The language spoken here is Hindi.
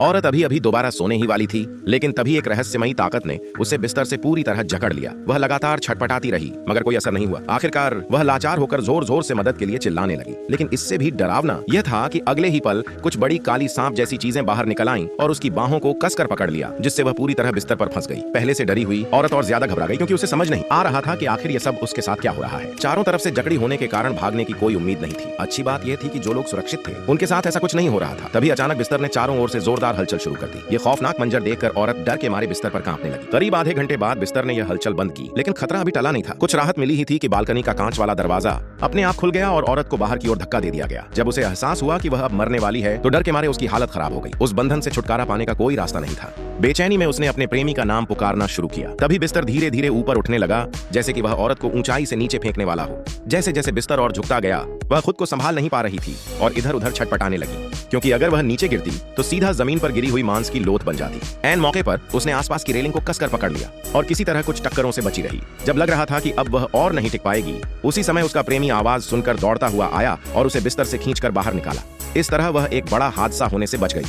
औरत अभी अभी दोबारा सोने ही वाली थी, लेकिन तभी एक रहस्यमयी ताकत ने उसे बिस्तर से पूरी तरह जकड़ लिया। वह लगातार छटपटाती रही, मगर कोई असर नहीं हुआ। आखिरकार वह लाचार होकर जोर जोर से मदद के लिए चिल्लाने लगी। लेकिन इससे भी डरावना यह था कि अगले ही पल कुछ बड़ी काली सांप जैसी चीजें बाहर निकल आईं और उसकी बाहों को कसकर पकड़ लिया, जिससे वह पूरी तरह बिस्तर पर फंस गई। पहले से डरी हुई औरत और ज्यादा घबरा गई, क्योंकि उसे समझ नहीं आ रहा था कि आखिर यह सब उसके साथ क्या हो रहा है। चारों तरफ से जकड़ी होने के कारण भागने की कोई उम्मीद नहीं थी। अच्छी बात यह थी कि जो लोग सुरक्षित थे उनके साथ ऐसा कुछ नहीं हो रहा था। तभी अचानक बिस्तर ने चारों ओर से जोरदार हलचल शुरू कर दी। ये खौफनाक मंजर देखकर औरत डर के मारे बिस्तर पर कांपने लगी। करीब आधे घंटे बाद बिस्तर ने यह हलचल बंद की, लेकिन खतरा अभी टला नहीं था। कुछ राहत मिली ही थी कि बालकनी का कांच वाला दरवाजा अपने आप खुल गया और औरत को बाहर की ओर धक्का दे दिया गया। जब उसे एहसास हुआ कि वह अब मरने वाली है, तो डर के मारे उसकी हालत खराब हो गई। उस बंधन से छुटकारा पाने का कोई रास्ता नहीं था। बेचैनी में उसने अपने प्रेमी का नाम पुकारना शुरू किया। तभी बिस्तर धीरे धीरे ऊपर उठने लगा, जैसे कि वह औरत को ऊंचाई से नीचे फेंकने वाला हो। जैसे जैसे बिस्तर और झुकता गया, वह खुद को संभाल नहीं पा रही थी और इधर उधर छटपटाने लगी, क्योंकि अगर वह नीचे गिरती तो सीधा जमीन पर गिरी हुई मांस की लोथ बन जाती। ऐन मौके पर उसने आसपास की रेलिंग को कसकर पकड़ लिया और किसी तरह कुछ टक्करों से बची रही। जब लग रहा था कि अब वह और नहीं टिक पाएगी, उसी समय उसका प्रेमी आवाज सुनकर दौड़ता हुआ आया और उसे बिस्तर से खींचकर बाहर निकाला। इस तरह वह एक बड़ा हादसा होने से बच गई।